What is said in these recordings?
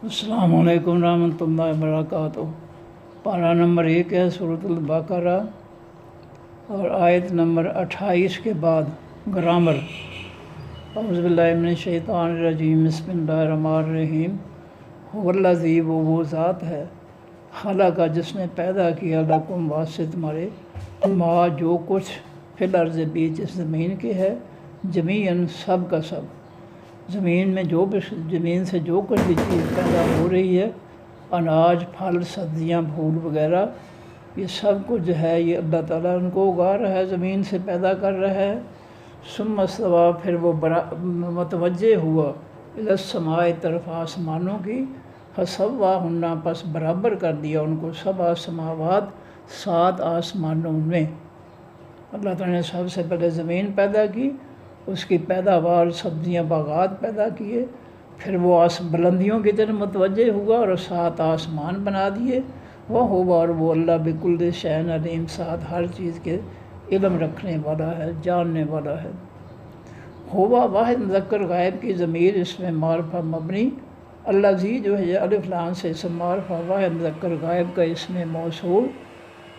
السلام علیکم ورحمۃ اللہ وبرکاتہ۔ پارہ نمبر 1 ہے سورۃ البقرہ اور آیت نمبر 28 کے بعد گرامر۔ اعوذ باللہ من الشیطان الرجیم، بسم اللہ الرحمن الرحیم۔ هو الذی، وہ ذات ہے، خلق جس نے پیدا کیا، لکم واسطے تمہارے، ما جو کچھ فی الارض بیچ اس زمین کے ہے، جمیعاً سب کا سب، زمین سے جو کچھ بھی چیز پیدا ہو رہی ہے، اناج، پھل، سبزیاں، پھول وغیرہ، یہ سب کچھ جو ہے یہ اللہ تعالیٰ ان کو اگا رہا ہے، زمین سے پیدا کر رہا ہے۔ ثم استویٰ، پھر وہ متوجہ ہوا، الی السماء، طرف آسمانوں کی، فسواہن، پس برابر کر دیا ان کو، 7 سماوات، 7 آسمانوں میں۔ اللہ تعالیٰ نے سب سے پہلے زمین پیدا کی، اس کی پیداوار، سبزیاں، باغات پیدا کیے، پھر وہ بلندیوں کی طرف متوجہ ہوا اور 7 آسمان بنا دیے۔ اور وہ اللہ بکل شیء علیم، ساتھ ہر چیز کے علم رکھنے والا ہے، جاننے والا ہے۔ ہوا واحد مذکر غائب کی ضمیر، اس میں معرفہ مبنی، الذی جو ہے الف لام سے اسم معرفہ، واحد مذکر غائب کا اس میں موصول،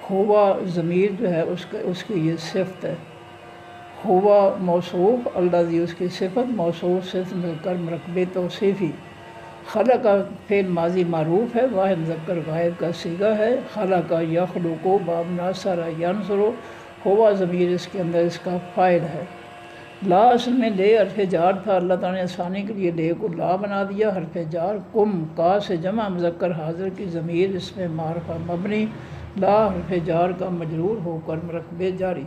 ہوا ضمیر جو ہے اس کی یہ صفت ہے۔ ہوا موصوف، الذی اس کی صفت، موصوف صفت مل کر مرکب توصیفی۔ خلق کا فعل ماضی معروف ہے، واحد مذکر غائب کا صیغہ ہے، خلق یخلق باب ناصر ینصر، ہوا ضمیر اس کے اندر اس کا فاعل ہے۔ لا اصل میں لے حرف جار تھا، اللہ تعالیٰ نے آسانی کے لیے لے کو لا بنا دیا، حرف جار، کم کا سے جمع مذکر حاضر کی ضمیر، اس میں معرفہ مبنی، لا حرف جار کا مجرور ہو کر مرکب جاری،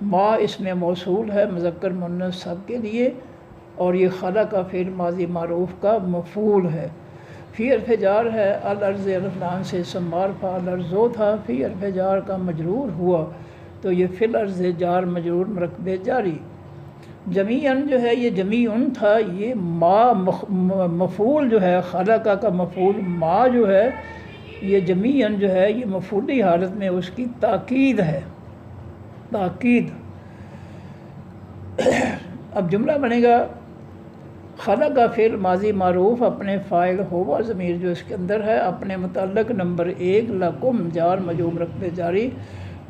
ما اس میں موصول ہے مذکر مؤنث سب کے لیے، اور یہ خلق کا فعل ماضی معروف کا مفعول ہے۔ فی حرف جار ہے، الارض الف لام سے اسم معرفہ، الارضو تھا، فی حرف جار کا مجرور ہوا تو یہ فی الارض جار مجرور مرکب جاری۔ جمیعاً جو ہے یہ جمیعن تھا، یہ ما مفعول جو ہے، خلق کا مفعول ما جو ہے یہ جمیعاً جو ہے یہ مفعولی حالت میں اس کی تاکید ہے، تاکید۔ اب جملہ بنے گا، خلق کا فعل ماضی معروف، اپنے فاعل ہوا ضمیر جو اس کے اندر ہے، اپنے متعلق نمبر 1 لکم جار مجرور مرکب جاری،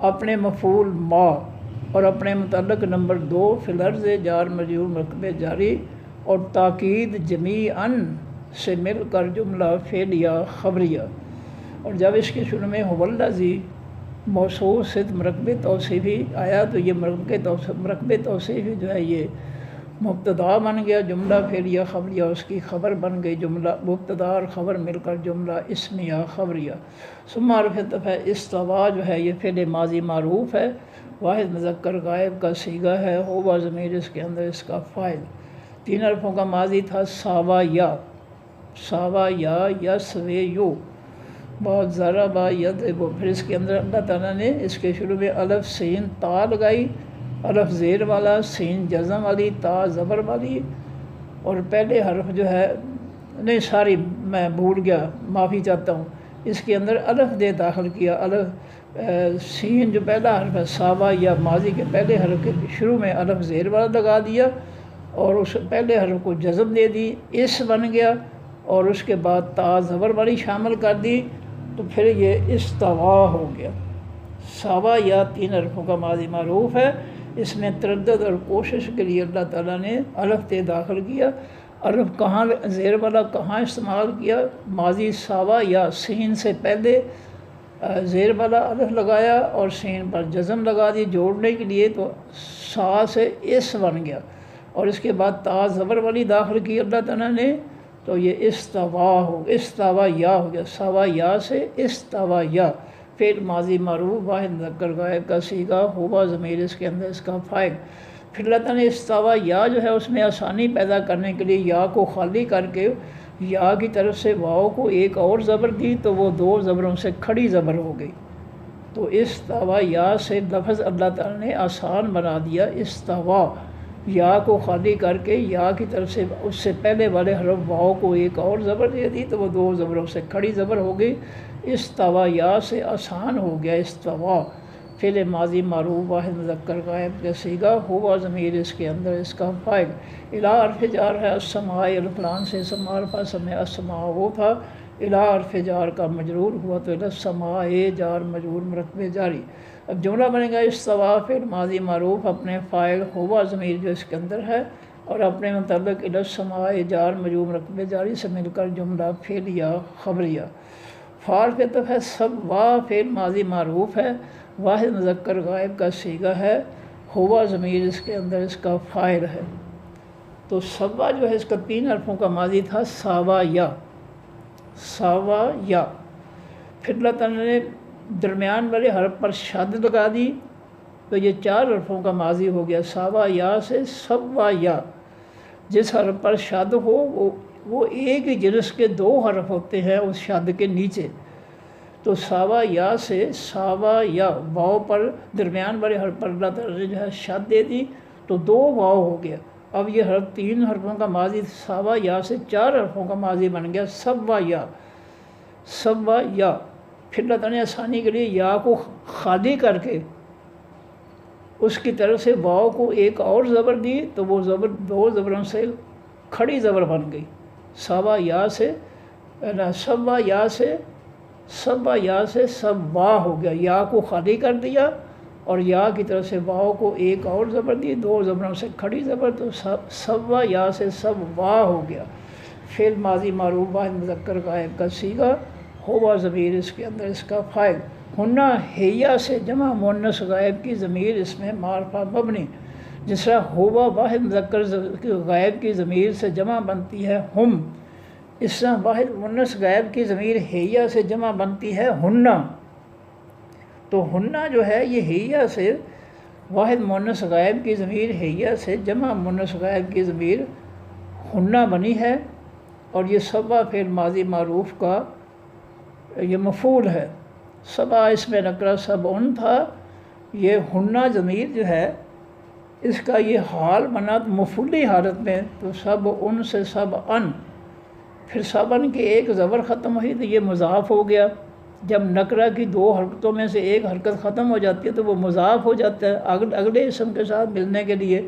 اپنے مفعول ما، اور اپنے متعلق نمبر 2 فی الارض جار مجرور مرکب جاری، اور تاکید جمیعاً سے مل کر جملہ فعلیہ خبریہ۔ اور جب اس کے شروع میں هو الذی موصوف صفت مرکب توصیفی آیا تو یہ مرکب توصیفی جو ہے یہ مبتدا بن گیا، جملہ فعلیہ خبریہ اس کی خبر بن گئی، جملہ مبتدا اور خبر مل کر جملہ اسمیہ خبریہ۔ ثم حرف عطف ہے، استوا جو ہے یہ فعل ماضی معروف ہے، واحد مذکر غائب کا صیغہ ہے، ہوا ضمیر اس کے اندر اس کا فاعل۔ 3 حرفوں کا ماضی تھا، ساوا یا، ساوا یا، یسویو، بہت ضرب یضرب، پھر اس کے اندر اللہ تعالیٰ نے اس کے شروع میں الف سین تا لگائی، الف زیر والا، سین جزم والی، تا زبر والی، اور پہلے حرف جو ہے، نہیں ساری میں بھول گیا، معافی چاہتا ہوں، اس کے اندر الف دے داخل کیا، الف سین جو پہلا حرف ہے ساوا یا ماضی کے پہلے حرف کے شروع میں الف زیر والا لگا دیا اور اس پہلے حرف کو جزم دے دی، اس بن گیا، اور اس کے بعد تا زبر والی شامل کر دی تو پھر یہ استوا ہو گیا۔ ساوا یا 3 حرفوں کا ماضی معروف ہے، اس میں تردد اور کوشش کے لیے اللہ تعالیٰ نے الف تے داخل کیا، الف کہاں زیر والا کہاں استعمال کیا، ماضی ساوا یا، سین سے پہلے زیر والا الف لگایا اور سین پر جزم لگا دی جوڑنے کے لیے، تو سا سے اس بن گیا، اور اس کے بعد تا زبر والی داخل کی اللہ تعالیٰ نے تو یہ استوا ہو، استوا یا ہو گیا، سوا یا سے استوا یا، فعل ماضی معروف واحد مذکر غائب کا صیغہ، ہوا ضمیر اس کے اندر اس کا فاعل۔ پھر اللہ تعالیٰ نے استوا یا جو ہے اس میں آسانی پیدا کرنے کے لیے یا کو خالی کر کے یا کی طرف سے واؤ کو ایک اور زبر دی تو وہ 2 زبروں سے کھڑی زبر ہو گئی، تو استوا یا سے لفظ اللہ تعالیٰ نے آسان بنا دیا، استوا یا کو خالی کر کے یا کی طرف سے اس سے پہلے والے حرف واؤ کو ایک اور زبر دے دی تو وہ 2 زبروں سے کھڑی زبر ہو گئی، استوا یا سے آسان ہو گیا استوا۔ فعل ماضی معروف واحد مذکر غائب کا صیغہ، ہوا ضمیر اس کے اندر اس کا فاعل، الی حرف جار ہے، السماء الفلان سے اسم معرفہ سمع السماء وہ تھا، الی حرف جار کا مجرور ہوا تو الی السماء جار مجرور مرکب جاری۔ اب جملہ بنے گا استوا فعل ماضی معروف اپنے فاعل ہوا ضمیر جو اس کے اندر ہے اور اپنے متعلق الی السماء جار مجرور مرکب جاری سے مل کر جملہ فعلیہ خبریہ۔ فعل پہ تو ہے سوا فعل ماضی معروف ہے، واحد مذکر غائب کا صیغہ ہے، ہوا ضمیر اس کے اندر اس کا فاعل ہے۔ تو سوا جو ہے اس کا 3 حرفوں کا ماضی تھا ساوا یا، ساوا یا، پھر اللہ تعالیٰ نے درمیان والے حرف پر شد لگا دی تو یہ 4 حرفوں کا ماضی ہو گیا، ساوا یا سے سوا یا۔ جس حرف پر شد ہو وہ ایک ہی جنس کے 2 حرف ہوتے ہیں اس شد کے نیچے، تو ساوا یا سے ساوا یا، واؤ پر درمیان والے حرف پر اللہ تعالیٰ نے جو ہے شد دے دی تو 2 واؤ ہو گیا۔ اب یہ حرف 3 حرفوں کا ماضی ساوا یا سے 4 حرفوں کا ماضی بن گیا سوا یا، سوا یا۔ پھر اللہ تعالیٰ نے آسانی کے لیے یا کو خالی کر کے اس کی طرف سے واؤ کو ایک اور زبر دی تو وہ زبر 2 زبروں سے کھڑی زبر بن گئی، سوا یا سے سوا یا سے سوا یا سے سوا ہو گیا، یا کو خالی کر دیا اور یا کی طرف سے واؤ کو ایک اور زبر دی، 2 زبروں سے کھڑی زبر، تو سوا یا سے سوا ہو گیا۔ فعل ماضی معروف واحد مذکر غائب کا صیغہ، ہوا ضمیر اس کے اندر اس کا فاعل، ہنہ ہیہ سے جمع مؤنث غائب کی ضمیر اس میں معرفہ مبنی، جس طرح ہوا واحد مذکر غائب کی ضمیر سے جمع بنتی ہے ہم، اس طرح واحد مؤنث غائب کی ضمیر ہیہ سے جمع بنتی ہے ہنہ۔ تو ہنہ جو ہے یہ ہیہ سے واحد مؤنث غائب کی ضمیر ہیہ سے جمع مؤنث غائب کی ضمیر ہنہ بنی ہے، اور یہ سبا فعل ماضی معروف کا یہ مفعول ہے۔ سبا اس میں نکرہ سب ان تھا، یہ ہنہ ضمیر جو ہے اس کا یہ حال بنا مفعولی حالت میں، تو سب ان سے سب ان، پھر سب ان کی ایک زبر ختم ہوئی تو یہ مضاف ہو گیا۔ جب نکرہ کی 2 حرکتوں میں سے ایک حرکت ختم ہو جاتی ہے تو وہ مضاف ہو جاتا ہے اگلے اسم کے ساتھ ملنے کے لیے۔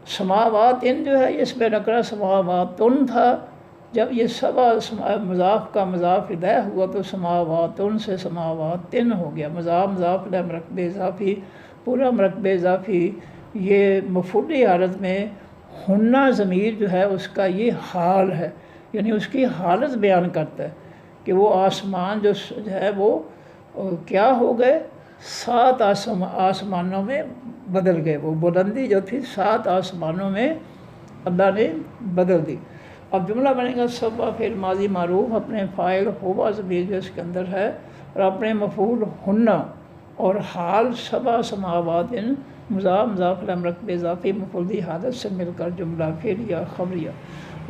سماوات ان جو ہے اس میں نکرہ سماوات ان تھا، جب یہ سبا مضاف کا مضاف الیہ ہوا تو سماوات ان سے سماوات تن ہو گیا، مضاف الیہ مرکب اضافی، پورا مرکب اضافی۔ یہ مفعولی حالت میں ہنہ ضمیر جو ہے اس کا یہ حال ہے، یعنی اس کی حالت بیان کرتا ہے کہ وہ آسمان جو ہے وہ کیا ہو گئے، 7 آسمانوں میں بدل گئے، وہ بلندی جو تھی 7 آسمانوں میں اللہ نے بدل دی۔ اب جملہ بنے گا سبا فعل ماضی معروف اپنے فاعل ہوا ضمیر جو اس کے اندر ہے اور اپنے مفعول ہنہ اور حال سبا سماوات ان، مضاف الیہ مرکب اضافی مفعولی حالت سے مل کر جملہ فعلیہ خبریہ۔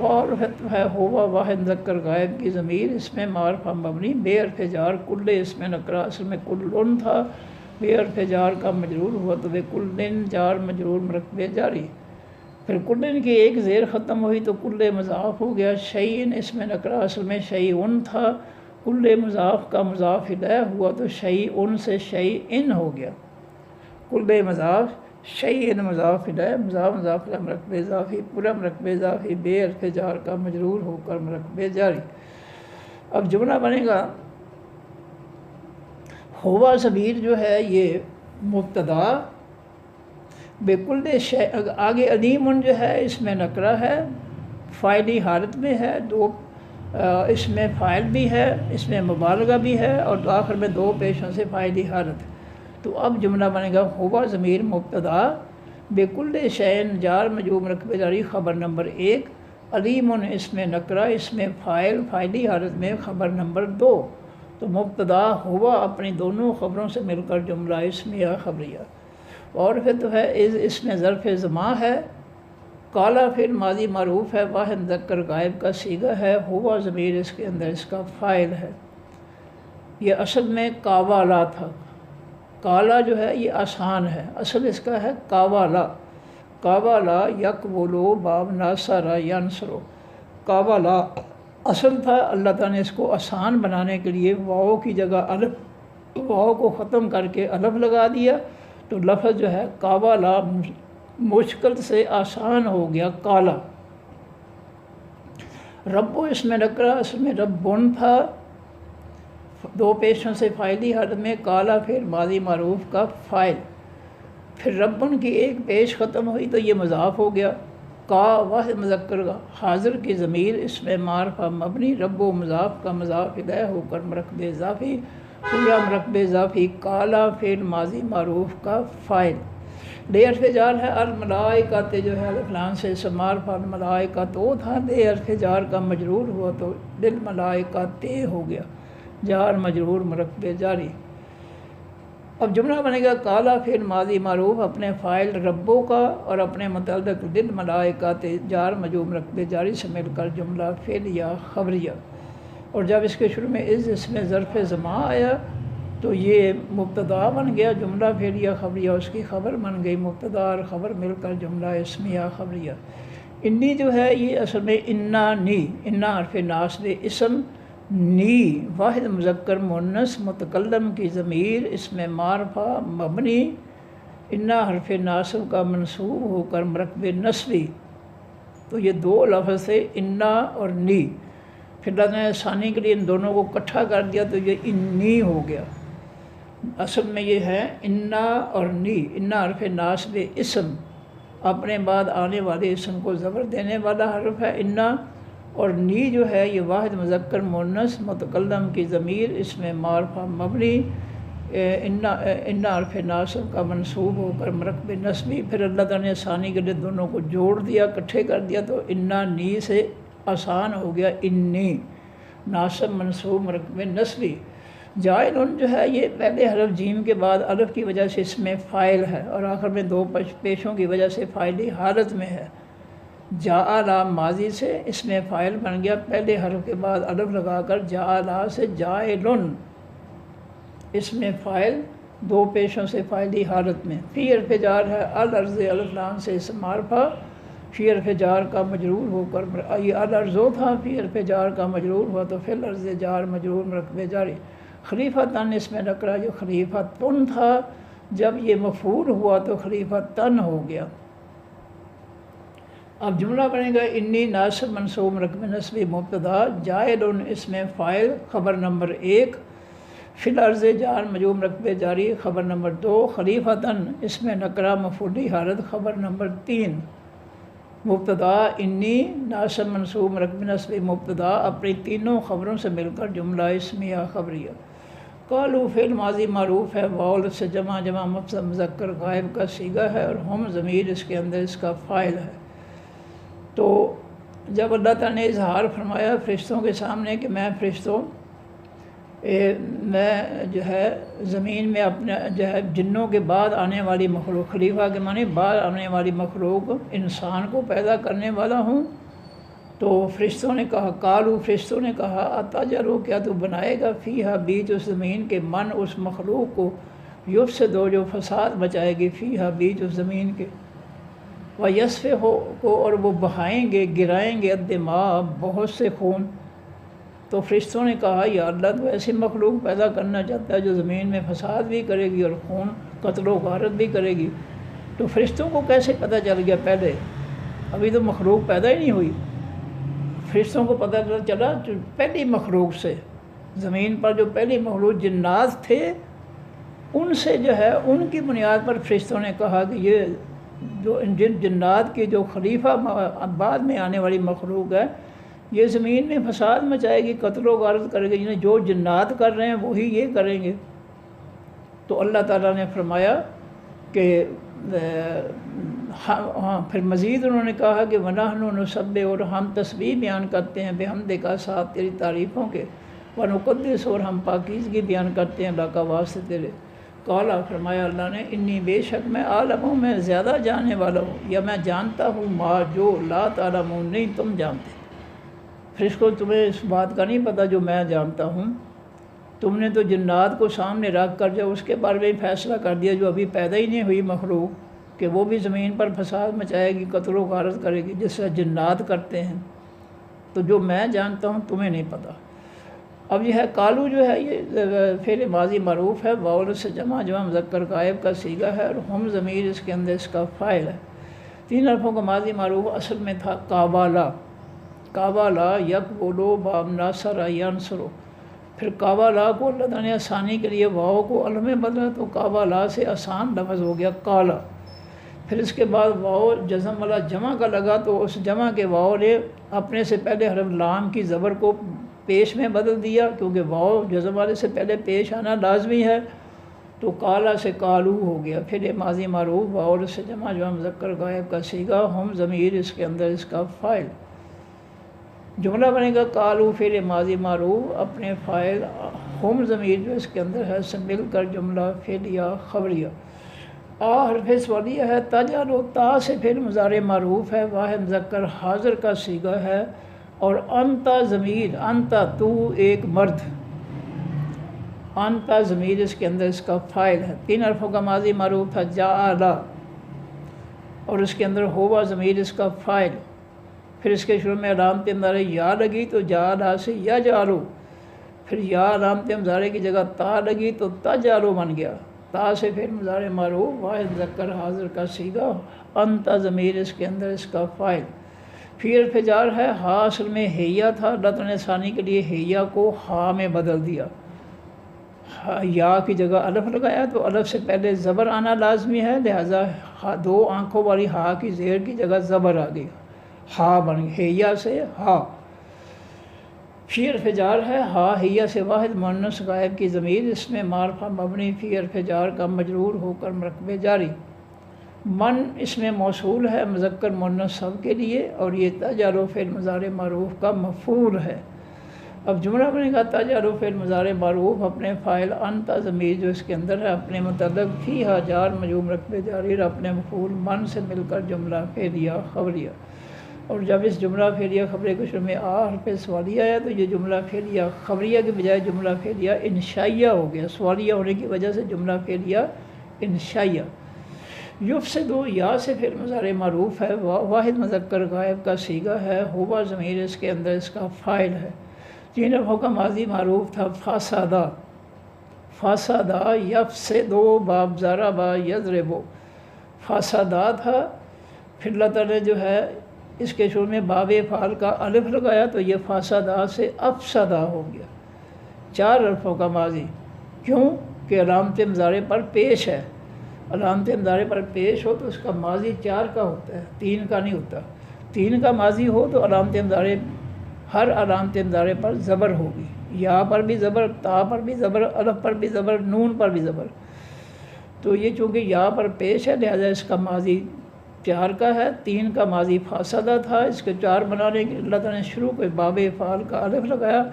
اور ہے ہوا واحد مذکر غائب کی ضمیر اس میں معرفہ مبنی، بے حرف جار کل اس میں نکرہ اصل میں کل تھا، بے حرف جار کا مجرور ہوا تو بے کل جار مجرور مرکب جاری، پھر کل کی ایک زیر ختم ہوئی تو کل مضاف ہو گیا، شیء اس میں نکرہ اصل میں شیء تھا، کل مضاف کا مضاف الیہ ہوا تو شیء سے شیء ہو گیا، کل مضاف شیء مضاف الیہ، مضاف الیہ مرکب اضافی، پورا مرکب اضافی بے حرف جار کا مجرور ہو کر مرکب جاری۔ اب جملہ بنے گا ہوا ضمیر جو ہے یہ مبتدا بکل شے، آگے علیم جو ہے اس میں نکرہ ہے، فاعلی حالت میں ہے، 2 اس میں فاعل بھی ہے، اس میں مبالغہ بھی ہے اور آخر میں 2 پیشوں سے فاعلی حالت ہے۔ تو اب جملہ بنے گا ہوا ضمیر مبتدا بکل شیء جار مجرور مرکب جاری خبر نمبر 1، علیم اس میں نکرہ اس میں فاعل فاعلی حالت میں خبر نمبر 2، تو مبتدا ہوا اپنی دونوں خبروں سے مل کر جملہ اسمیہ خبریہ۔ اور پھر تو ہے اس میں ظرف زماں ہے، کالا فعل ماضی معروف ہے، واحد مذکر غائب کا صیغہ ہے، ہوا ضمیر اس کے اندر اس کا فاعل ہے۔ یہ اصل میں کاوالا تھا، کالا جو ہے یہ آسان ہے، اصل اس کا ہے کاوالا، کاوالا یکولو باب ناصرہ ینصرو، کاوالا اصل تھا، اللہ تعالیٰ نے اس کو آسان بنانے کے لیے واؤ کی جگہ الف واو کو ختم کر کے الف لگا دیا تو لفظ جو ہے قابلا مشکل سے آسان ہو گیا کالا۔ رب اس میں نکرا، اس میں ربن تھا، دو پیشوں سے فاعلی حالت میں، کالا پھر ماضی معروف کا فاعل، پھر ربن کی ایک پیش ختم ہوئی تو یہ مضاف ہو گیا، کا واحد مذکر کا حاضر کی ضمیر اس میں معرفہ مبنی، رب و مضاف کا مضاف الیہ ہو کر مرکب اضافی یا مرکب اضافی، کالا پھر ماضی معروف کا فاعل۔ لے حرف جار ہے، الملائکۃ جو ہے الف لام سے اسم معرفہ الملائکۃ تو تھا، لے حرف جار کا مجرور ہوا تو للملائکۃ ہو گیا، جار مجرور مرکب جاری۔ اب جملہ بنے گا کالا پھر ماضی معروف اپنے فاعل ربو کا اور اپنے متعلق للملائکۃ جار مجرور مرکب جاری سے مل کر جملہ فعل یا خبریہ۔ اور جب اس کے شروع میں اس میں ظرف زمان آیا تو یہ مبتدا بن گیا، جملہ فعل یا خبریہ اس کی خبر بن گئی، مبتدا اور خبر مل کر جملہ اسمیہ خبریہ۔ انی جو ہے یہ اصل میں انا نی، انا حرف ناصب اسم، نی واحد مذکر مؤنث متکلم کی ضمیر اس میں معرفہ مبنی، انا حرف ناصب کا منصوب ہو کر مرکب نصبی، تو یہ دو لفظ تھے انا اور نی، پھر اللہ نے ثانی کے لیے ان دونوں کو اکٹھا کر دیا تو یہ انی ہو گیا۔ اصل میں یہ ہے انا اور نی، انا حرف ناصب اسم اپنے بعد آنے والے اسم کو زبر دینے والا حرف ہے انا، اور نی جو ہے یہ واحد مذکر مؤنث متکلم کی ضمیر اس میں معرفہ مبنی، انا حرف ناصب کا منصوب ہو کر مرکب نصبی، پھر اللہ تعالیٰ نے ثانی کے لیے دونوں کو جوڑ دیا، اکٹھے کر دیا تو انا نی سے آسان ہو گیا انی، ناصب منصوب مرکب نصبی۔ جائلن جو ہے یہ پہلے حرف جیم کے بعد الف کی وجہ سے اس میں فاعل ہے اور آخر میں دو پیشوں کی وجہ سے فاعلی حالت میں ہے۔ جعلا ماضی سے اس میں فاعل بن گیا، پہلے حرف کے بعد الف لگا کر جعلا سے جائلن، اس میں فاعل دو پیشوں سے فاعلی حالت میں۔ فی حرف جار ہے، الارض الف لام سے اسم معرفہ، فی حرف جار کا مجرور ہو کر یہ الارض تھا، فی حرف جار کا مجرور ہوا تو فی الارض جار مجرور مرکب جاری۔ خلیفہ تن اس میں نکرا جو خلیفہ تن تھا، جب یہ مفعول ہوا تو خلیفہ تن ہو گیا۔ اب جملہ بنے گا انی ناصب منصوب مرکب نصبی مبتدا، جائلن اس میں فاعل خبر نمبر 1، فی الارض جار مجرور مرکب جاری خبر نمبر 2، خلیفتن اس میں نکرہ مفعولی حالت خبر نمبر 3۔ مبتدا انی ناصب منصوب مرکب نصبی مبتدا اپنی تینوں خبروں سے مل کر جملہ اسمیہ خبریہ۔ قالو فعل ماضی معروف ہے، واو سے جمع مذکر غائب کا صیغہ ہے اور ہم ضمیر اس کے اندر اس کا فاعل ہے۔ تو جب اللہ تعالیٰ نے اظہار فرمایا فرشتوں کے سامنے کہ میں فرشتوں میں جو ہے زمین میں اپنے جو ہے جنوں کے بعد آنے والی مخلوق، خلیفہ کے معنی بعد آنے والی مخلوق انسان کو پیدا کرنے والا ہوں، تو فرشتوں نے کہا، قالو فرشتوں نے کہا اتجعلُ کیا تو بنائے گا فیہا بیچ اس زمین کے، من اس مخلوق کو، یفسد جو فساد مچائے گی، فیہا بیچ اس زمین کے، ویسفک کو اور وہ بہائیں گے گرائیں گے، الدماء بہت سے خون۔ تو فرشتوں نے کہا یا اللہ تو ایسی مخلوق پیدا کرنا چاہتا ہے جو زمین میں فساد بھی کرے گی اور خون قتل و غارت بھی کرے گی، تو فرشتوں کو کیسے پتہ چل گیا؟ پہلے ابھی تو مخلوق پیدا ہی نہیں ہوئی، فرشتوں کو پتہ چلا پہلی مخلوق سے، زمین پر جو پہلی مخلوق جنات تھے ان سے جو ہے ان کی بنیاد پر فرشتوں نے کہا کہ یہ جو جن جنات کی جو خلیفہ بعد میں آنے والی مخلوق ہے یہ زمین میں فساد مچائے گی، قتل و غارت کرے گی، یعنی جو جنات کر رہے ہیں وہی یہ کریں گے۔ تو اللہ تعالیٰ نے فرمایا کہ ہاں پھر مزید انہوں نے کہا کہ وَنَحْنُ نُسَبِّحُ اور ہم تسبیح بیان کرتے ہیں بِحَمْدِکَ ساتھ تیری تعریفوں کے، وَنُقَدِّسُ اور ہم پاکیزگی بیان کرتے ہیں اللہ کا واسطے تیرے۔ قالا فرمایا اللہ نے انی بے شک میں عالم ہوں، میں زیادہ جاننے والا ہوں، یا میں جانتا ہوں ما جو لا تعلمون نہیں تم جانتے۔ پھر اس کو تمہیں اس بات کا نہیں پتہ جو میں جانتا ہوں، تم نے تو جنات کو سامنے رکھ کر جو اس کے بارے میں فیصلہ کر دیا جو ابھی پیدا ہی نہیں ہوئی مخلوق کہ وہ بھی زمین پر فساد مچائے گی، قتل و غارت کرے گی جس سے جنات کرتے ہیں، تو جو میں جانتا ہوں تمہیں نہیں پتہ۔ اب یہ ہے کالو جو ہے یہ فعل ماضی معروف ہے، واؤ سے جمع مذکر غائب کا صیغہ ہے، اور ہم ضمیر اس کے اندر اس کا فاعل ہے۔ 3 حرفوں کا ماضی معروف اصل میں تھا قابلا، قابلا یقبلو باب ناصر ینصرو، پھر قابلا کو اللہ نے آسانی کے لیے واؤ کو الف میں بدلا تو قابلا سے آسان لفظ ہو گیا قالا۔ پھر اس کے بعد واؤ جزم والا جمع کا لگا تو اس جمع کے واؤ نے اپنے سے پہلے حرف لام کی زبر کو پیش میں بدل دیا، کیونکہ واؤ جزم والے سے پہلے پیش آنا لازمی ہے، تو کالا سے کالو ہو گیا۔ پھر یہ ماضی معروف واؤ سے جمع مذکر غائب کا صیغہ، ہم ضمیر اس کے اندر اس کا فاعل۔ جملہ بنے گا کالو فعل ماضی معروف اپنے فاعل ہم ضمیر جو اس کے اندر ہے سے مل کر جملہ فعلیہ خبریہ۔ حرف سوالیہ ہے، تجعلو تا سے فعل مضارع معروف ہے، واحد مذکر حاضر کا صیغہ ہے، اور انتا ضمیر، انتا تو ایک مرد، انتا ضمیر اس کے اندر اس کا فاعل ہے۔ 3 حرفوں کا ماضی معروف تھا جعلا، اور اس کے اندر ہوا ضمیر اس کا فاعل، پھر اس کے شروع میں علامت مضارع یا لگی تو جعلا سے یجعلو، پھر یا علامت مضارع کی جگہ تا لگی تو تجعلو بن گیا۔ تا سے پھر مضارع معروف واحد مذکر حاضر کا صیغہ، انتا ضمیر اس کے اندر اس کا فاعل۔ فی حرف جار ہے، ہا اصل میں ہیا تھا، اللہ تعالیٰ نے آسانی کے لیے ہیا کو ہا میں بدل دیا، یا کی جگہ الف لگایا تو الف سے پہلے زبر آنا لازمی ہے، لہٰذا 2 آنکھوں والی ہا کی زیر کی جگہ زبر آ گئی، ہا بن گئی، ہیا سے ہا۔ فی حرف جار ہے، ہا ہیا سے واحد مؤنث غائب کی ضمیر، اس میں معرفہ مبنی فی حرف جار کا مجرور ہو کر مرکب جاری۔ من اس میں موصول ہے مذکر مؤنث سب کے لیے، اور یہ تجعلو فعل مضارع معروف کا مفعول ہے۔ اب جملہ بنے گا تجعلو فعل مضارع معروف اپنے فاعل انتا ضمیر جو اس کے اندر ہے اپنے متعلق فیہا جار مجرور مرکب جاری، اور اپنے مفعول من سے مل کر جملہ فعلیہ خبریہ۔ اور جب اس جملہ فعلیہ خبریہ کے شروع میں حرف سوالیہ ہے تو یہ جملہ فعلیہ خبریہ کے بجائے جملہ فعلیہ انشائیہ ہو گیا، سوالیہ ہونے کی وجہ سے جملہ فعلیہ انشائیہ۔ یفسدو یا سے فعل مضارع معروف ہے، واحد مذکر غائب کا صیغہ ہے، ہوا ضمیر اس کے اندر اس کا فاعل ہے۔ 3 حرفوں کا ماضی معروف تھا فسادہ، فسادہ یفسدو باب ضربا یضربو، فسادہ تھا، پھر اللہ تعالیٰ نے جو ہے اس کے شروع میں باب فعل کا الف لگایا تو یہ فسادہ سے افسدہ ہو گیا۔ 4 حرفوں کا ماضی، کیوں کہ علامت مضارع پر پیش ہے، علامت مضارع پر پیش ہو تو اس کا ماضی 4 کا ہوتا ہے، 3 کا نہیں ہوتا۔ 3 کا ماضی ہو تو علامت مضارع ہر علامت مضارع پر زبر ہوگی، یا پر بھی زبر، تا پر بھی زبر، الف پر بھی زبر، نون پر بھی زبر۔ تو یہ چونکہ یا پر پیش ہے لہذا اس کا ماضی 4 کا ہے، 3 کا ماضی فاسدہ تھا، اس کے 4 بنانے کے اللہ تعالیٰ نے شروع کو باب فعل کا الف لگایا،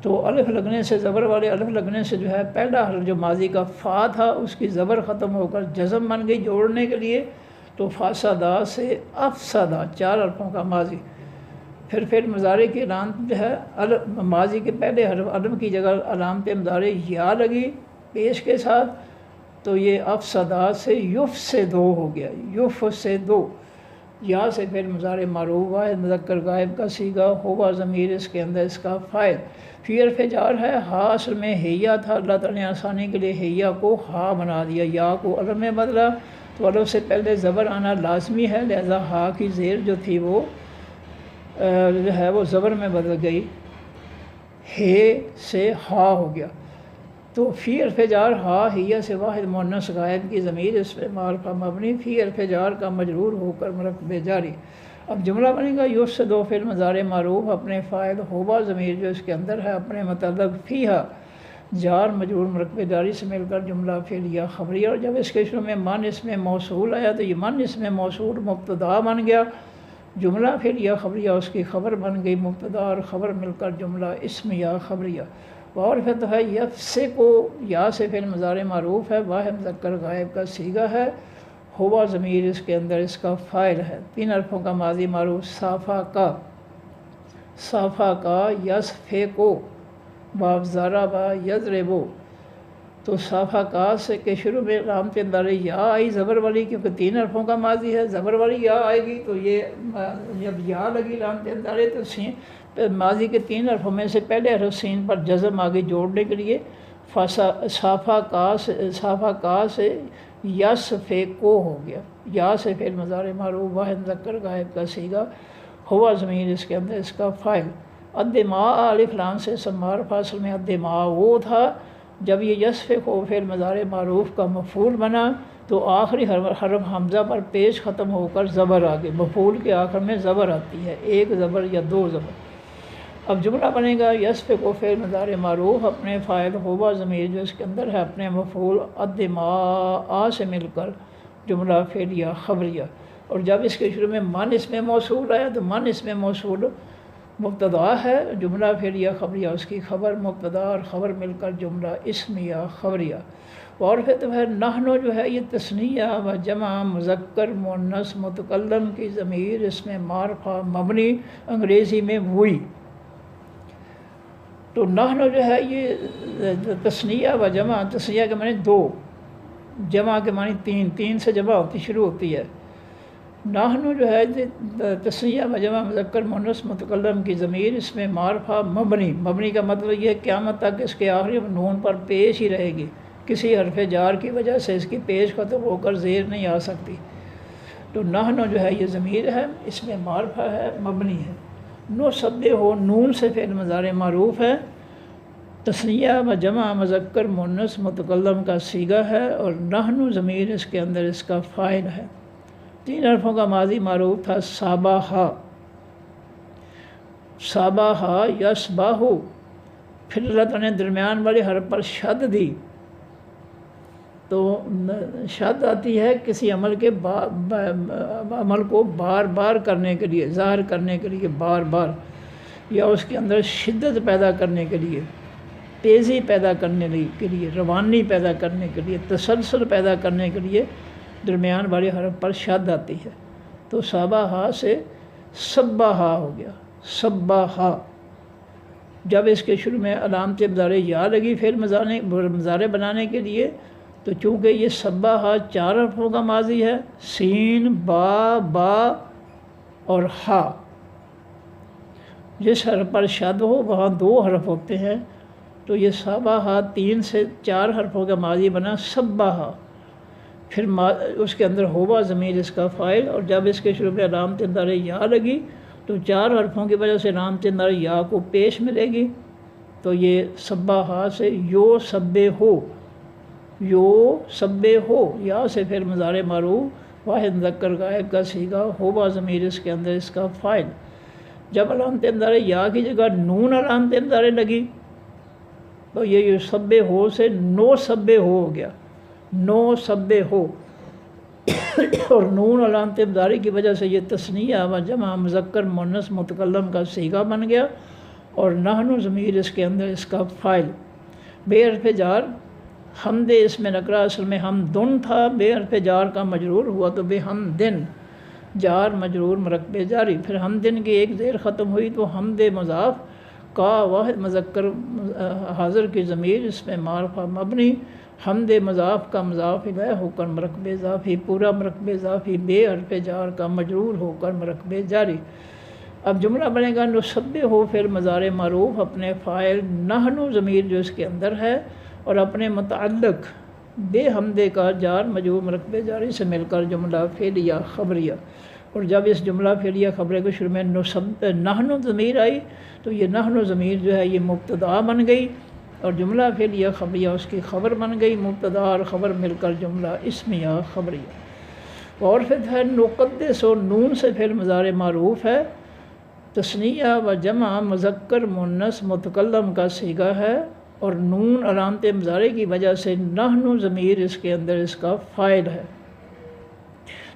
تو الف لگنے سے زبر والے الف لگنے سے جو ہے پہلا حرف جو ماضی کا فا تھا اس کی زبر ختم ہو کر جزم بن گئی جوڑنے کے لیے، تو فاسدہ سے افسدہ 4 حرفوں کا ماضی۔ پھر مضارع کی علامت جو ہے ماضی کے پہلے حرف علم کی جگہ علامت مضارع یا لگی پیش کے ساتھ، تو یہ افسدہ سے یفسدو ہو گیا، یفسدو۔ یا سے پھر مضارع معروف واحد مذکر غائب کا صیغہ، ہوا ضمیر اس کے اندر اس کا فاعل۔ فی حرف جار ہے، ہا اصل میں ہیا تھا، اللہ تعالیٰ نے آسانی کے لیے ہیا کو ہا بنا دیا، یا کو الف میں بدلا تو الف سے پہلے زبر آنا لازمی ہے، لہذا ہا کی زیر جو تھی وہ جو ہے وہ زبر میں بدل گئی، ہے سے ہا ہو گیا۔ تو فی حرف جار ہا ہیا سے واحد مؤنث غائب کی ضمیر اس میں معرفہ مبنی فی حرف جار کا مجرور ہو کر مرکب جاری۔ اب جملہ بنے گا یفسدو فعل مضارع معروف اپنے فاعل ہوا ضمیر جو اس کے اندر ہے اپنے متعلق فیہا جار مجرور مرکب جاری سے مل کر جملہ فعلیہ خبریہ۔ اور جب اس کے شروع میں من اس میں موصول آیا تو یہ من اس میں موصول مبتدا بن گیا، جملہ فعلیہ خبریہ اس کی خبر بن گئی، مبتدا اور خبر مل کر جملہ اسمیہ خبریہ۔ اور پھر تو ہے یفسقو، یا سے فعل مضارع معروف ہے، واحد مذکر غائب کا صیغہ ہے، ہوا ضمیر اس کے اندر اس کا فاعل ہے۔ 3 حرفوں کا ماضی معروف صافا کا، صافا کا یصفقو باب ضربا یضربو، تو صافہ کاس سے کے شروع میں لام کے اندر یا آئی زبر والی، کیونکہ 3 حرفوں کا ماضی ہے، زبر والی یا آئے گی تو یہ جب یا لگی لام کے اندر تو سین ماضی کے 3 حرفوں میں سے پہلے حرف سین پر جزم آگے جوڑنے کے لیے صافہ کا سے یس فے کو ہو گیا، یا سے فعل مضارع معروف واحد مذکر غائب کا صیغہ، ہوا ضمیر اس کے اندر اس کا فاعل، الدماء الف لام سے سمار فاصل میں الدماء وہ تھا جب یہ یس فے کو فعل مضارع معروف کا مفعول بنا تو آخری حرف حمزہ پر پیش ختم ہو کر زبر آگے، مفعول کے آخر میں زبر آتی ہے، 1 زبر یا 2 زبر۔ اب جملہ بنے گا یس فے کو فعل مضارع معروف اپنے فاعل ہوا ضمیر جو اس کے اندر ہے اپنے مفعول الدماء سے مل کر جملہ فعلیہ خبریہ، اور جب اس کے شروع میں من اس میں موصول آیا تو من اس میں موصول مبتدا ہے، جملہ فعلیہ خبریہ اس کی خبر، مبتدا اور خبر مل کر جملہ اسمیہ خبریہ۔ اور پھر تو ہے نحنو جو ہے یہ تثنیہ و جمع مذکر مؤنث متکلم کی ضمیر اس میں معرفہ مبنی، انگریزی میں وہی، تو نحنو جو ہے یہ تثنیہ و جمع، تثنیہ کے معنی 2، جمع کے معنی 3 سے جمع شروع ہوتی ہے۔ نحنو جو ہے تثنیہ و جمع مذکر مؤنث متکلم کی ضمیر اس میں معرفہ مبنی، مبنی کا مطلب یہ قیامت تک اس کے آخری نون پر پیش ہی رہے گی، کسی حرف جار کی وجہ سے اس کی پیش ختم ہو کر زیر نہیں آ سکتی، تو نحنو جو ہے یہ ضمیر ہے، اس میں معرفہ ہے، مبنی ہے۔ نو سبے ہو نون سے فعل مضارع معروف ہے، تثنیہ و جمع مذکر مؤنث متکلم کا صیغہ ہے، اور نحنو ضمیر اس کے اندر اس کا فاعل ہے۔ 3 حرفوں کا ماضی معروف تھا صابہ، صابہ یصبح، پھر اللہ تعالیٰ نے درمیان والے حرف پر شد دی، تو شد آتی ہے کسی عمل کے عمل کو بار بار کرنے کے لیے، ظاہر کرنے کے لیے، بار بار، یا اس کے اندر شدت پیدا کرنے کے لیے، تیزی پیدا کرنے کے لیے، روانی پیدا کرنے کے لیے، تسلسل پیدا کرنے کے لیے درمیان والے حرف پر شد آتی ہے، تو صابہ سے صبہ ہو گیا، صبہ۔ جب اس کے شروع میں علامت مضارع یا لگی فعل مضارع بنانے کے لیے، تو چونکہ یہ صبہ 4 حرفوں کا ماضی ہے، سین با اور ہا، جس حرف پر شد ہو وہاں 2 حرف ہوتے ہیں، تو یہ صبہ 3 سے 4 حرفوں کا ماضی بنا صبہ، پھر اس کے اندر ہوا ضمیر اس کا فاعل، اور جب اس کے شروع میں علامت مضارع یا لگی تو 4 حرفوں کی وجہ سے علامت مضارع یا کو پیش ملے گی، تو یہ صبہ سے یو سبے ہو، یو سبے ہو، یا سے پھر مضارع معروف واحد مذکر غائب کا صیغہ، ہوا ضمیر اس کے اندر اس کا فاعل۔ جب علامت مضارع یا کی جگہ نون علامت مضارع لگی تو یہ یصبح ہو سے نو سبے ہو گیا، نو سبے ہو، اور نون علامت مضارع کی وجہ سے یہ تثنیہ و جمع مذکر مؤنث متکلم کا صیغہ بن گیا، اور نحنو ضمیر اس کے اندر اس کا فاعل۔ بے حرف جار حمد اس میں نکرہ اصل میں حمدن تھا، بے حرف جار کا مجرور ہوا تو بے حمدن، جار مجرور مرکب جاری، پھر حمدن کی ایک زیر ختم ہوئی تو حمد مضاف کا واحد مذکر حاضر کی ضمیر اس میں معرفہ مبنی، حمد مضاف کا مضاف الیہ ہو کر مرکب اضافی، پورا مرکب اضافی بے حرف جار کا مجرور ہو کر مرکب جاری۔ اب جملہ بنے گا نصبح ہو فعل مضارع معروف اپنے فاعل نحنو ضمیر جو اس کے اندر ہے اور اپنے متعلق بے حمدے کا جار مجرور مرکب جاری سے مل کر جملہ فعلیہ خبریہ، اور جب اس جملہ فعلیہ خبریہ کے شروع میں نحنو ضمیر آئی تو یہ نحنو ضمیر جو ہے یہ مبتدا بن گئی، اور جملہ فعلیہ خبریہ اس کی خبر بن گئی، مبتدا اور خبر مل کر جملہ اسمیہ خبریہ۔ اور پھر ہے نقدس و نون سے فعل مضارع معروف ہے، تثنیہ و جمع مذکر مؤنث متکلم کا صیغہ ہے، اور نون علامت مضارع کی وجہ سے نحنو ضمیر اس کے اندر اس کا فاعل ہے۔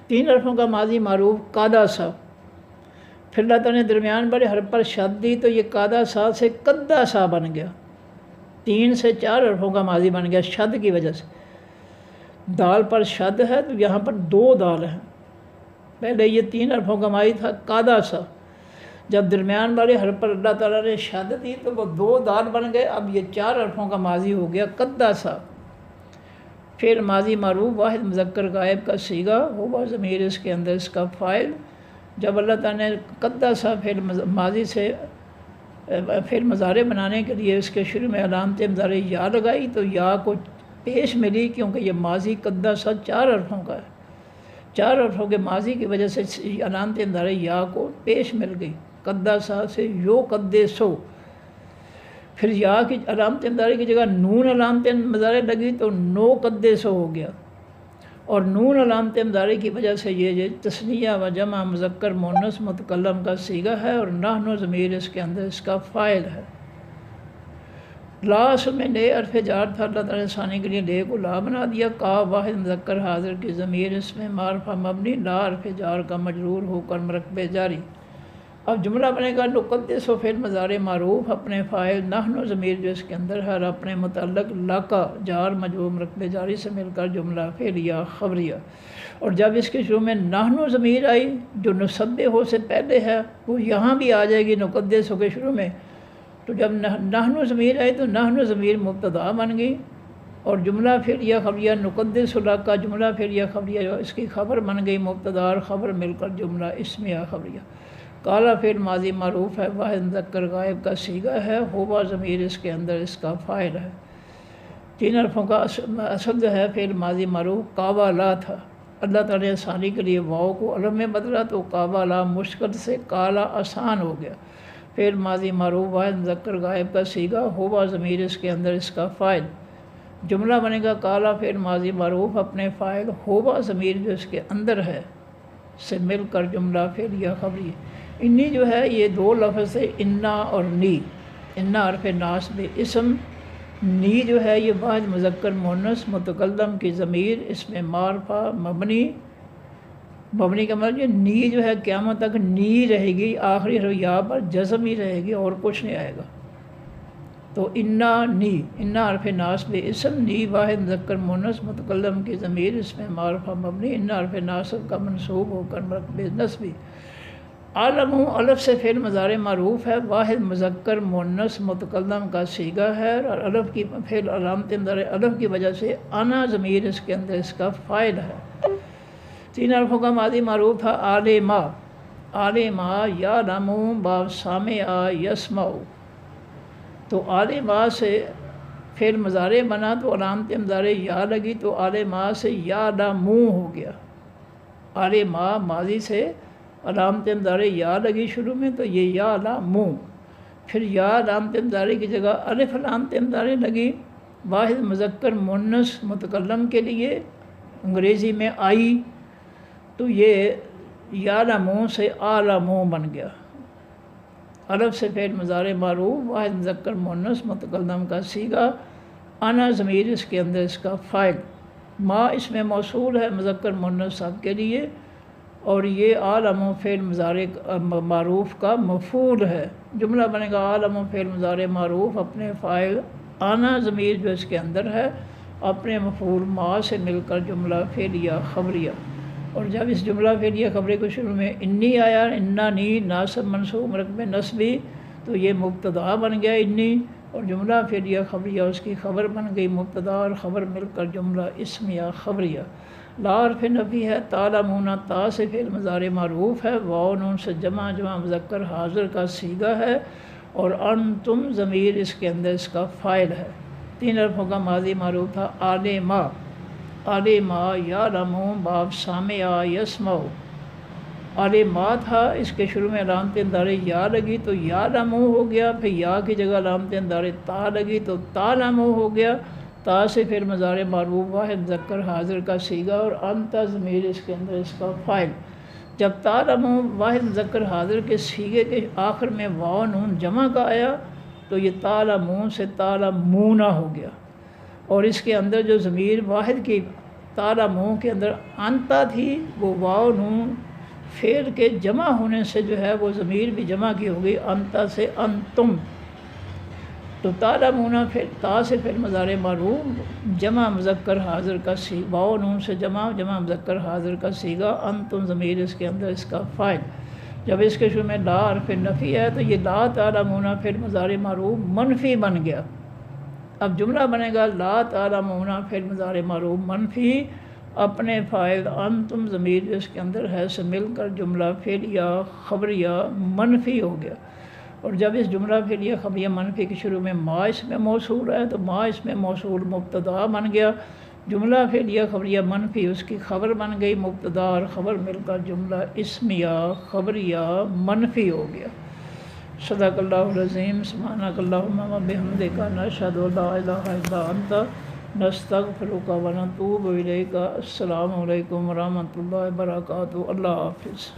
3 حرفوں کا ماضی معروف قادسا، پھر اللہ تعالیٰ نے درمیان والے حرف پر شد دی تو یہ قادسا سے قدسا بن گیا، 3 سے 4 حرفوں کا ماضی بن گیا شد کی وجہ سے، دال پر شد ہے تو یہاں پر 2 دال ہیں، پہلے یہ 3 حرفوں کا ماضی تھا قادسا، جب درمیان والے حرف پر اللہ تعالیٰ نے شد دی تو وہ 2 دال بن گئے، اب یہ 4 حرفوں کا ماضی ہو گیا قدسا، فعل ماضی معروف واحد مذکر غائب کا صیغہ ہوا ضمیر اس کے اندر اس کا فاعل۔ جب اللہ تعالیٰ نے قدسہ فعل ماضی سے فعل مضارع بنانے کے لیے اس کے شروع میں علامت مضارع یا لگائی تو یا کو پیش ملی، کیونکہ یہ ماضی قدسہ 4 حرفوں کا ہے، 4 حرفوں کے ماضی کی وجہ سے علامت مضارع یا کو پیش مل گئی۔ قدسہ سے یو قدسو، پھر یا کی علامت مضارع کی جگہ نون علامت مضارع لگی تو نو قدسو ہو گیا، اور نون علامت مضارع کی وجہ سے یہ تثنیہ و جمع مذکر مؤنث متکلم کا صیغہ ہے، اور نحن ضمیر اس کے اندر اس کا فاعل ہے۔ لا اصل میں لے حرف جار تھا، اللہ تعالیٰ نے ثانی کے لیے لے کو لا بنا دیا۔ کا واحد مذکر حاضر کی ضمیر اس میں معرفہ مبنی، لا حرف جار کا مجرور ہو کر مرکب جاری۔ اب جملہ بنے گا نقدس و فعل مضارع معروف اپنے فاعل نحن ضمیر جو اس کے اندر ہے اور اپنے متعلق لا کا جار مجرور مرکب جاری سے مل کر جملہ فعلیہ خبریہ۔ اور جب اس کے شروع میں نحن ضمیر آئی جو نسبہ ہو سے پہلے ہے، وہ یہاں بھی آ جائے گی نقدس ہو کے شروع میں، تو جب نحن ضمیر آئی تو نحن ضمیر مبتدا بن گئی، اور جملہ فعلیہ خبریہ نقدس لا کا جملہ فعلیہ خبریہ جو اس کی خبر بن گئی، مبتدا اور خبر مل کر جملہ اسمیہ خبریہ۔ کالا فعل ماضی معروف ہے، واحد مذکر غائب کا صیغہ ہے، ہوا ضمیر اس کے اندر اس کا فاعل ہے۔ 3 حرفوں کا اصل جو ہے فعل ماضی معروف کعبہ لا تھا، اللہ تعالیٰ نے آسانی کے لیے واؤ کو علم میں بدلا تو کعبہ لا مشکل سے کالا آسان ہو گیا۔ فعل ماضی معروف واحد مذکر غائب کا صیغہ، ہوا ضمیر اس کے اندر اس کا فاعل۔ جملہ بنے گا کالا فعل ماضی معروف اپنے فاعل ہوا ضمیر جو اس کے اندر ہے سے مل کر جملہ فعلیہ خبری۔ انی جو ہے یہ 2 لفظ ہے، انا اور نی۔ انا حرف ناصب اسم، نی جو ہے یہ واحد مذکر مؤنث متکلم کی ضمیر اس میں معرفہ مبنی کا مطلب یہ نی جو ہے قیامت تک نی رہے گی، آخری حرف یا پر جزم ہی رہے گی اور کچھ نہیں آئے گا۔ تو انا نی، انا حرف ناصب اسم، نی واحد مذکر مؤنث متکلم کی ضمیر اس میں معرفہ مبنی، انا حرف ناصب کا منصوب ہو کر مرکب نصبی۔ عالم الف سے فعل مضارع معروف ہے، واحد مذکر مؤنث متکلم کا صیغہ ہے، اور الف کی فعل علامت مضارع الف کی وجہ سے انا ضمیر اس کے اندر اس کا فاعل ہے۔ 3 حرفوں کا ماضی معروف تھا عالما، عالما یعلم باب سامع یسمع، تو عالما سے فعل مضارع بنا تو علامت مضارع یا لگی تو عالما سے یعلم ہو گیا۔ عالما ماضی سے علامت مضارع یا لگی شروع میں تو یہ یعلم، پھر یا علامت مضارع کی جگہ الف علامت مضارع لگی واحد مذکر مؤنث متکلم کے لیے، انگریزی میں آئی، تو یہ یعلم سے عالم بن گیا۔ الف سے فعل مضارع معروف واحد مذکر مؤنث متکلم کا صیغہ، انا ضمیر اس کے اندر اس کا فاعل۔ ما اس میں موصول ہے مذکر مؤنث سب کے لیے، اور یہ عالم فعل مضارع معروف کا مفعول ہے۔ جملہ بنے گا عالم فعل مضارع معروف اپنے فاعل انا ضمیر جو اس کے اندر ہے اپنے مفعول ما سے مل کر جملہ فعلیہ خبریہ۔ اور جب اس جملہ فعلیہ خبری کو شروع میں انی آیا، انا نی ناصب منصوب مرکب نصبی، تو یہ مبتدا بن گیا انی، اور جملہ فعلیہ خبریہ اس کی خبر بن گئی، مبتدا اور خبر مل کر جملہ اسمیہ خبریہ۔ لا حرف نفی ہے، تعلمون تا سے فعل مضارع معروف ہے، واو نون سے جمع مذکر حاضر کا صیغہ ہے، اور انتم ضمیر اس کے اندر اس کا فاعل ہے۔ 3 حرفوں کا ماضی معروف تھا عالما، عالما یعلم باب سامع یسمع، عالما تھا، اس کے شروع میں علامت مضارع یا لگی تو یعلم ہو گیا، پھر یا کی جگہ علامت مضارع تا لگی تو تعلم ہو گیا، تا سے فعل مضارع معروف واحد مذکر حاضر کا صیغہ، اور انت ضمیر اس کے اندر اس کا فاعل۔ جب تعلم واحد مذکر حاضر کے صیغے کے آخر میں واو نون جمع کا آیا تو یہ تعلمون سے تعلمون ہو گیا، اور اس کے اندر جو ضمیر واحد کی تعلمون کے اندر انتا تھی وہ واو نون فعل کے جمع ہونے سے جو ہے وہ ضمیر بھی جمع کی ہو گئی، انتا سے انتم، تو تعلمون تا سے فعل مضارع معروف جمع مذکر حاضر کا صیغہ، واو نون سے جمع مذکر حاضر کا صیغہ، انتم ضمیر اس کے اندر اس کا فاعل۔ جب اس کے شروع میں لا حرف نفی ہے تو یہ لا تعلمون فعل مضارع معروف منفی بن گیا، اب جملہ بنے گا لا تعلمون فعل مضارع معروف منفی اپنے فاعل انتم ضمیر اس کے اندر ہے سے مل کر جملہ فعلیہ خبریہ منفی ہو گیا. اور جب اس جملہ فعلیہ خبریہ منفی کے شروع میں ما اس میں موصول ہے تو ما اس میں موصول مبتدا بن گیا. جملہ فعلیہ خبریہ منفی اس کی خبر بن گئی، مبتدا اور خبر مل کر جملہ اسمیہ خبریہ منفی ہو گیا. صدق اللہ العظیم. سبحانک اللہم و بحمدک نشہد ان لا الہ الا انت نستغفرک و نتوب الیک. السلام علیکم ورحمۃ اللہ وبرکاتہ. اللہ حافظ.